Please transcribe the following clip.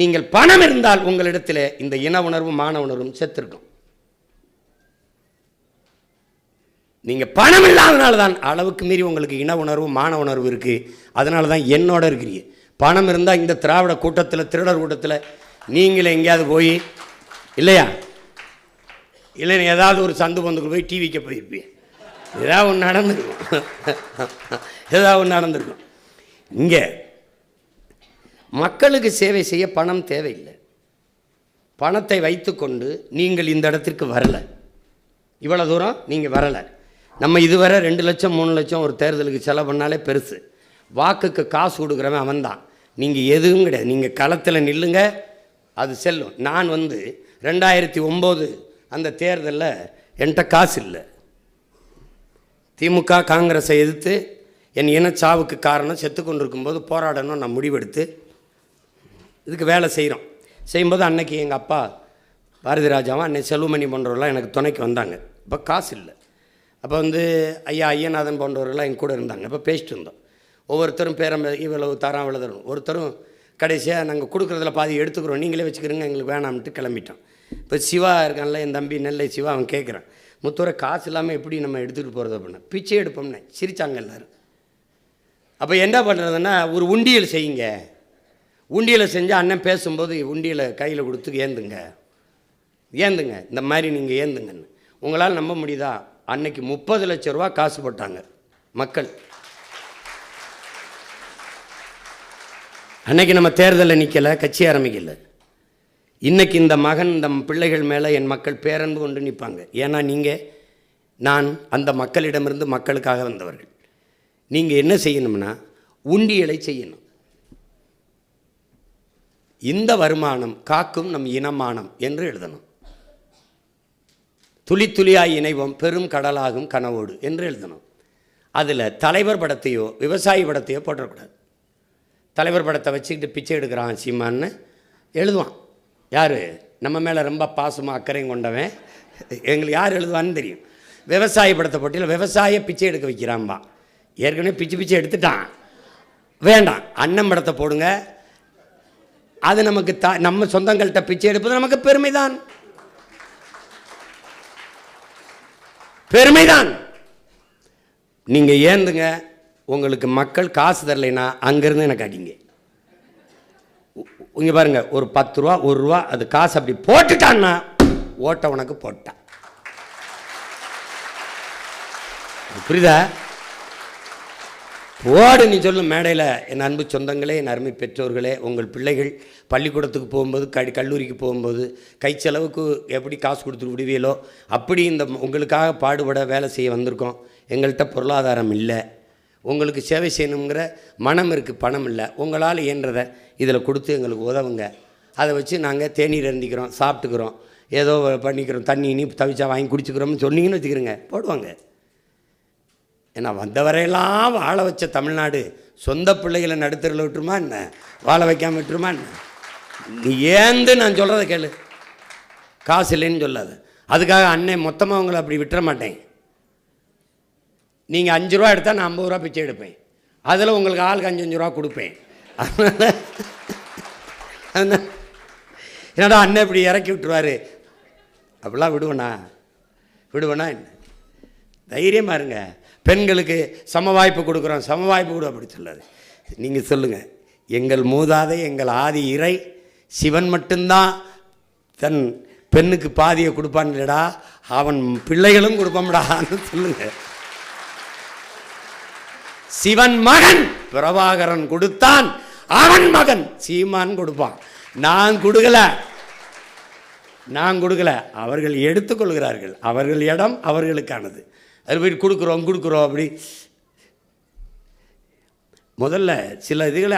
நீங்கள் பணம் இருந்தால் உங்களிடத்தில் இந்த இன உணர்வும் மான உணர்வும் செத்திருக்கும். நீங்கள் பணம் இல்லாதனால தான் அளவுக்கு மீறி உங்களுக்கு இன உணர்வு மான உணர்வு இருக்குது. அதனால தான் என்னோட இருக்கிறீங்க. பணம் இருந்தால் இந்த திராவிட கூட்டத்தில் திருடர் கூட்டத்தில் நீங்களே எங்கேயாவது போய் இல்லையா, இல்லைன்னு ஏதாவது ஒரு சந்து பந்துக்கு போய் டிவிக்கு போயிருப்பீங்க. ஏதாவது ஒன்று நடந்துருக்கும், ஏதாவது ஒன்று நடந்திருக்கும். இங்கே மக்களுக்கு சேவை செய்ய பணம் தேவையில்லை. பணத்தை வைத்துக்கொண்டு நீங்கள் இந்த இடத்திற்கு வரலை, இவ்வளோ தூரம் நீங்கள் வரலை. நம்ம இதுவரை 2 லட்சம் 3 லட்சம் ஒரு தேர்தலுக்கு செலவு பண்ணாலே பெருசு. வாக்குக்கு காசு கொடுக்குறவன் அவன் தான். நீங்கள் எதுவும் கிடையாது. நீங்கள் களத்தில் நில்லுங்க, அது செல்லும். நான் 2009 அந்த தேர்தலில் என்கிட்ட காசு இல்லை. திமுக காங்கிரஸை எதிர்த்து என் இனச்சாவுக்கு காரணம் செத்து கொண்டிருக்கும்போது போராடணும் நான் முடிவெடுத்து இதுக்கு வேலை செய்யும்போது அன்னைக்கு எங்கள் அப்பா பாரதி ராஜாவும் அன்னை செல்வமணி போன்றவர்களாம் எனக்கு துணைக்கு வந்தாங்க. இப்போ காசு இல்லை. அப்போ ஐயா ஐயநாதன் போன்றவர்கள்லாம் என் கூட இருந்தாங்க. இப்போ பேசிட்டு இருந்தோம். ஒவ்வொருத்தரும் பேரம் இவ்வளவு தரம் அவ்வளோ தரும். ஒருத்தரும் கடைசியாக நாங்கள் கொடுக்குறதுல பாதி எடுத்துக்கிறோம், நீங்களே வச்சுக்கிறோங்க, எங்களுக்கு வேணாம்ட்டு கிளம்பிட்டோம். இப்போ சிவா இருக்கான்ல, என் தம்பி நெல்லை சிவா, அவன் கேட்குறான், முத்துவரை காசு இல்லாமல் எப்படி நம்ம எடுத்துகிட்டு போகிறது அப்படின்னா, பிச்சை எடுப்போம்னு சிரித்தாங்க எல்லோரும். அப்போ என்ன பண்ணுறதுன்னா, ஒரு உண்டியல் செய்யுங்க. உண்டியலை செஞ்சால் அண்ணன் பேசும்போது உண்டியலை கையில் கொடுத்து ஏந்துங்க இந்த மாதிரி நீங்கள் ஏந்துங்கன்னு. உங்களால் நம்ப முடியுதா? அன்னைக்கு 30 லட்சம் ரூபா காசு போட்டாங்க மக்கள். அன்னைக்கு நம்ம தேர்தலில் நிற்கலை, கட்சி ஆரம்பிக்கலை. இன்றைக்கி இந்த மகன் இந்த பிள்ளைகள் மேலே என் மக்கள் பேரன்பு கொண்டு நிற்பாங்க. ஏன்னா நான் அந்த மக்களிடமிருந்து மக்களுக்காக வந்தவர்கள். நீங்கள் என்ன செய்யணும்னா உண்டியலை செய்யணும். இந்த வருமானம் காக்கும் நம் இனமானம் என்று எழுதணும். துளி துளியாய் இணைவோம் பெரும் கடலாகும் கனவோடு என்று எழுதணும். அதில் தலைவர் படத்தையோ விவசாயி படத்தையோ போட்டக்கூடாது. தலைவர் படத்தை வச்சுக்கிட்டு பிச்சை எடுக்கிறான் சீமான்னு எழுதுவான். யார் நம்ம மேலே ரொம்ப பாசமாக அக்கறையும் கொண்டவன், எங்களுக்கு யார் எழுதுவான்னு தெரியும். விவசாய படத்தை போட்டியில் விவசாய பிச்சை எடுக்க வைக்கிறான்பா. ஏற்கனவே பிச்சை எடுத்துட்டான், வேண்டாம். அண்ணன் படத்தை போடுங்க. அது நமக்கு நம்ம சொந்தங்கள்கிட்ட பிச்சை எடுப்பது நமக்கு பெருமைதான். நீங்கள் ஏந்துங்க. உங்களுக்கு மக்கள் காசு தரலைன்னா அங்கேருந்து எனக்கு அடிங்க. இங்கே பாருங்கள், ஒரு 10 ரூபா 1 ரூபா அது காசு அப்படி போட்டுட்டான்னா ஓட்ட உனக்கு போட்டான். புரியுதா? போடு நீ சொல்லும் மேடையில். என் அன்பு சொந்தங்களே, என் அருமை பெற்றோர்களே, உங்கள் பிள்ளைகள் பள்ளிக்கூடத்துக்கு போகும்போது கல்லூரிக்கு போகும்போது கை செலவுக்கு எப்படி காசு கொடுத்துட்டு விடுவீங்களோ அப்படி இந்த உங்களுக்காக பாடுபட வேலை செய்ய வந்திருக்கோம். எங்கள்கிட்ட பொருளாதாரம் இல்லை, உங்களுக்கு சேவை செய்யணுங்கிற மனம் இருக்குது, பணம் இல்லை. உங்களால் இயன்றதை இதில் கொடுத்து எங்களுக்கு உதவுங்க. அதை வச்சு நாங்கள் தேநீர் அருந்திக்கிறோம், சாப்பிட்டுக்கிறோம், ஏதோ பண்ணிக்கிறோம், தண்ணி இனி தவிச்சா வாங்கி குடிச்சுக்கிறோம்னு சொன்னீங்கன்னு வச்சுக்கிறோங்க, போடுவாங்க. ஏன்னா வந்தவரையெல்லாம் வாழ வச்ச தமிழ்நாடு சொந்த பிள்ளைகளை நடுத்தரில் விட்டுருமா என்ன? வாழ வைக்காமல் விட்டுருமா என்ன? நீ ஏந்து நான் சொல்கிறத கேளு. காசு இல்லைன்னு சொல்லாது. அதுக்காக அண்ணன் மொத்தமாக உங்களை அப்படி விட்டுற மாட்டேன். நீங்கள் 5 ரூபா எடுத்தால் நான் 50 ரூபா பிச்சை எடுப்பேன். அதில் உங்களுக்கு ஆளுக்கு 5 ரூபா கொடுப்பேன். என்னடா அண்ணன் இப்படி இறக்கி விட்டுருவார், அப்படிலாம் விடுவேண்ணா என்ன? தைரியமாக இருங்க. பெண்களுக்கு சம வாய்ப்பு கொடுக்குறோம், சம வாய்ப்பு கொடு அப்படி சொல்லாது. நீங்கள் சொல்லுங்கள், எங்கள் மூதாதை எங்கள் ஆதி இறை சிவன் மட்டும்தான் தன் பெண்ணுக்கு பாதியை கொடுப்பான் இல்லடா, அவன் பிள்ளைகளும் கொடுப்பான்டான்னு சொல்லுங்கள். சிவன் மகன் பிரபாகரன் கொடுத்தான், அவன் மகன் சீமான் கொடுப்பான். நான் கொடுக்கல, அவர்கள் எடுத்துக்கொள்கிறார்கள். அவர்கள் இடம் அவர்களுக்கானது. அது போய் கொடுக்குறோம் அப்படி முதல்ல சில இதுகளை